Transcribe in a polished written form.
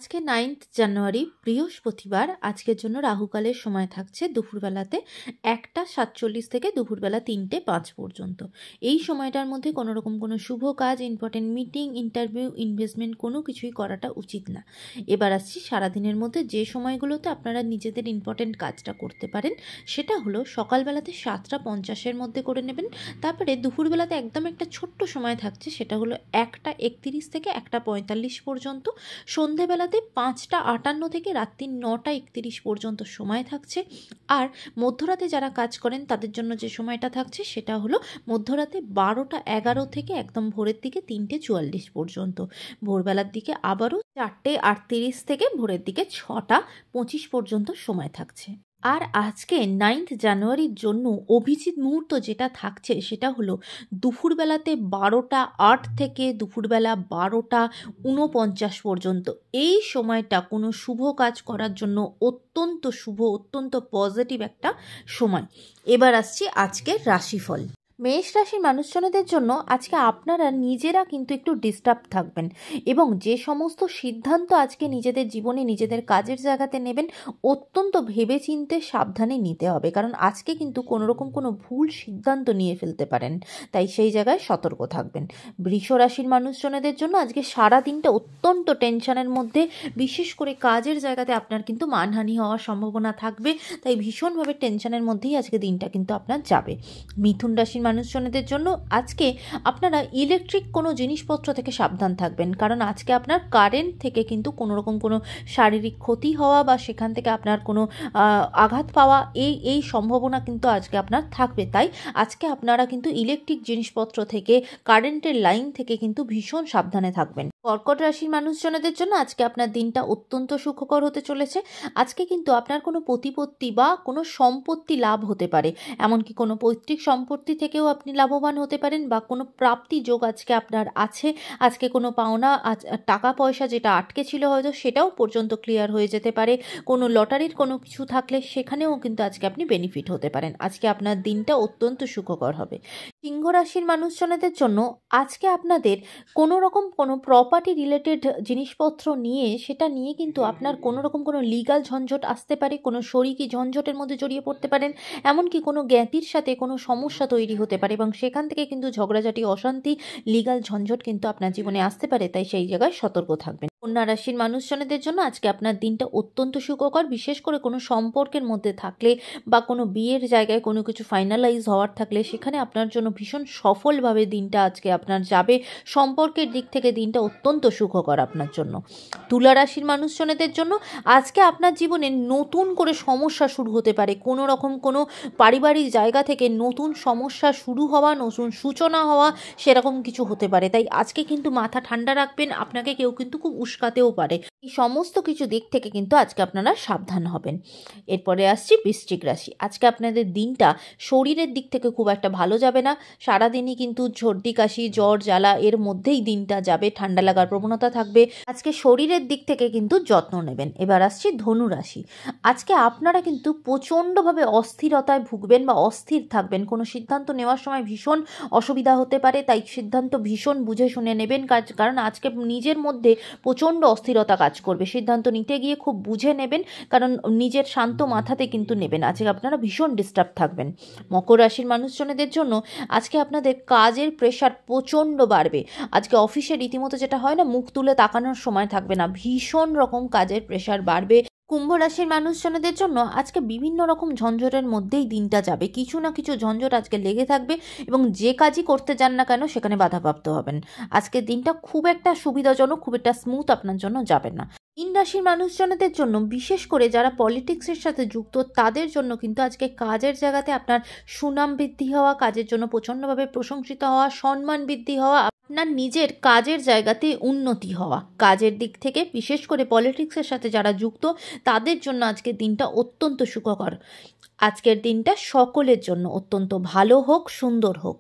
আজকে 9th জানুয়ারি বৃহস্পতিবার। আজকের জন্য রাহুকালের সময় থাকছে দুপুরবেলাতে 1:47 থেকে দুপুরবেলা 3:05 পর্যন্ত। এই সময়টার মধ্যে কোনো রকম কোনো শুভ কাজ, ইম্পর্টেন্ট মিটিং, ইন্টারভিউ, ইনভেস্টমেন্ট কোনো কিছুই করাটা উচিত না। এবার আসছি সারাদিনের মধ্যে যে সময়গুলোতে আপনারা নিজেদের ইম্পর্টেন্ট কাজটা করতে পারেন, সেটা হলো সকালবেলাতে 7:50-এর মধ্যে করে নেবেন। তারপরে দুপুরবেলাতে একদম একটা ছোট্ট সময় থাকছে, সেটা হলো 1:31 থেকে 1:45 পর্যন্ত। সন্ধেবেলাতে 5:58 থেকে রাত্রি 9:31 পর্যন্ত সময় থাকছে। আর মধ্যরাতে যারা কাজ করেন তাদের জন্য যে সময়টা থাকছে সেটা হলো মধ্যরাতে 12:11 থেকে একদম ভোরের দিকে 3:44 পর্যন্ত। ভোরবেলার দিকে আবারও 4:38 থেকে ভোরের দিকে 6:25 পর্যন্ত সময় থাকছে। আর আজকে 9th জানুয়ারির জন্য অভিজিৎ মুহূর্ত যেটা থাকছে সেটা হলো দুপুরবেলাতে 12:08 থেকে দুপুরবেলা 12:49 পর্যন্ত। এই সময়টা কোনো শুভ কাজ করার জন্য অত্যন্ত শুভ, অত্যন্ত পজিটিভ একটা সময়। এবার আসছি আজকের রাশিফল। মেষ রাশির মানুষজনদের জন্য আজকে আপনারা নিজেরা কিন্তু একটু ডিস্টার্ব থাকবেন এবং যে সমস্ত সিদ্ধান্ত আজকে নিজেদের জীবনে, নিজেদের কাজের জায়গাতে নেবেন, অত্যন্ত ভেবেচিন্তে সাবধানে নিতে হবে, কারণ আজকে কিন্তু কোনোরকম কোনো ভুল সিদ্ধান্ত নিয়ে ফেলতে পারেন, তাই সেই জায়গায় সতর্ক থাকবেন। বৃষ রাশির মানুষজনদের জন্য আজকে সারা দিনটা অত্যন্ত টেনশনের মধ্যে, বিশেষ করে কাজের জায়গাতে আপনার কিন্তু মানহানি হওয়ার সম্ভাবনা থাকবে, তাই ভীষণভাবে টেনশনের মধ্যেই আজকে দিনটা কিন্তু আপনার যাবে। মিথুন রাশির মানুষজনদের জন্য আজকে আপনারা ইলেকট্রিক কোনো জিনিসপত্র থেকে সাবধান থাকবেন, কারণ আজকে আপনার কারেন্ট থেকে কিন্তু কোনো রকম কোনো শারীরিক ক্ষতি হওয়া বা সেখান থেকে আপনার কোনো আঘাত পাওয়া এই সম্ভাবনা কিন্তু আজকে আপনার থাকবে। তাই আজকে আপনারা কিন্তু ইলেকট্রিক জিনিসপত্র থেকে, কারেন্টের লাইন থেকে কিন্তু ভীষণ সাবধানে থাকবেন। কর্কট রাশির মানুষজনদের জন্য আজকে আপনার দিনটা অত্যন্ত সুখকর হতে চলেছে। আজকে কিন্তু আপনার কোনো প্রতিপত্তি বা কোনো সম্পত্তি লাভ হতে পারে, এমনকি কোনো পৈতৃক সম্পত্তি থেকেও আপনি লাভবান হতে পারেন, বা কোনো প্রাপ্তি যোগ আজকে আপনার আছে। আজকে কোনো পাওনা টাকা পয়সা যেটা আটকে ছিল হয়তো সেটাও পর্যন্ত ক্লিয়ার হয়ে যেতে পারে। কোনো লটারির কোনো কিছু থাকলে সেখানেও কিন্তু আজকে আপনি বেনিফিট হতে পারেন। আজকে আপনার দিনটা অত্যন্ত সুখকর হবে। সিংহ রাশির মানুষজনদের জন্য আজকে আপনাদের কোনো রকম কোনো প্রপার্টি রিলেটেড জিনিসপত্র নিয়ে, সেটা নিয়ে কিন্তু আপনার কোনো রকম কোনো লিগাল ঝঞ্ঝট আসতে পারে, কোনো শরিকি ঝঞ্ঝটের মধ্যে জড়িয়ে পড়তে পারেন, এমনকি কোনো জ্ঞাতির সাথে কোনো সমস্যা তৈরি হতে পারে এবং সেখান থেকে কিন্তু ঝগড়াঝাটি, অশান্তি, লিগাল ঝঞ্ঝট কিন্তু আপনার জীবনে আসতে পারে, তাই সেই জায়গায় সতর্ক থাকবেন। কন্যা রাশির মানুষজনদের জন্য আজকে আপনার দিনটা অত্যন্ত সুখকর, বিশেষ করে কোনো সম্পর্কের মধ্যে থাকলে বা কোনো বিয়ের জায়গায় কোনো কিছু ফাইনালাইজ হওয়ার থাকলে সেখানে আপনার জন্য ভীষণ সফলভাবে দিনটা আজকে আপনার যাবে। সম্পর্কের দিক থেকে দিনটা অত্যন্ত সুখকর আপনার জন্য। তুলা রাশির মানুষজনদের জন্য আজকে আপনার জীবনে নতুন করে সমস্যা শুরু হতে পারে, কোনো রকম কোনো পারিবারিক জায়গা থেকে নতুন সমস্যা শুরু হওয়া, নতুন সূচনা হওয়া, সেরকম কিছু হতে পারে। তাই আজকে কিন্তু মাথা ঠান্ডা রাখবেন, আপনাকে কেউ কিন্তু খুব উস্কাতেও পারে। এই সমস্ত কিছু দিক থেকে কিন্তু আজকে আপনারা সাবধান হবেন। এরপরে আসছি বৃশ্চিক রাশি। আজকে আপনাদের দিনটা শরীরের দিক থেকে খুব একটা ভালো যাবে না। সারাদিনই কিন্তু সর্দি কাশি, জ্বর জ্বালা এর মধ্যেই দিনটা যাবে, ঠান্ডা লাগার প্রবণতা থাকবে। আজকে শরীরের দিক থেকে কিন্তু যত্ন নেবেন। এবার আসছি ধনু রাশি। আজকে আপনারা কিন্তু প্রচণ্ডভাবে অস্থিরতায় ভুগবেন বা অস্থির থাকবেন, কোনো সিদ্ধান্ত নেওয়ার সময় ভীষণ অসুবিধা হতে পারে, তাই সিদ্ধান্ত ভীষণ বুঝে শুনে নেবেন, কারণ আজকে নিজের মধ্যে প্রচণ্ড অস্থিরতা কাজ করবে। সিদ্ধান্ত নিতে গিয়ে খুব বুঝে নেবেন, কারণ নিজের শান্ত মাথাতে কিন্তু নেবেন। আজকে আপনারা ভীষণ ডিস্টার্ব থাকবেন। মকর রাশির মানুষজনদের জন্য আজকে আপনাদের কাজের প্রেশার প্রচণ্ড বাড়বে। আজকে অফিসে রীতিমতো যেটা হয় না, মুখ তুলে তাকানোর সময় থাকবে না, ভীষণ রকম কাজের প্রেশার বাড়বে। কুম্ভ রাশির মানুষজনদের জন্য আজকে বিভিন্ন রকম ঝঞ্ঝটের মধ্যেই দিনটা যাবে। কিছু না কিছু ঝঞ্ঝট আজকে লেগে থাকবে এবং যে কাজই করতে যান না কেন সেখানে বাধাপ্রাপ্ত হবেন। আজকের দিনটা খুব একটা সুবিধাজনক, খুব একটা স্মুথ আপনার জন্য যাবে না। মীন রাশির মানুষজনদের জন্য, বিশেষ করে যারা পলিটিক্সের সাথে যুক্ত তাদের জন্য কিন্তু আজকে কাজের জায়গাতে আপনার সুনাম বৃদ্ধি হওয়া, কাজের জন্য প্রচণ্ডভাবে প্রশংসিত হওয়া, সম্মান বৃদ্ধি হওয়া, আপনার নিজের কাজের জায়গাতে উন্নতি হওয়া, কাজের দিক থেকে বিশেষ করে পলিটিক্সের সাথে যারা যুক্ত তাদের জন্য আজকের দিনটা অত্যন্ত সুখকর। আজকের দিনটা সকলের জন্য অত্যন্ত ভালো হোক, সুন্দর হোক।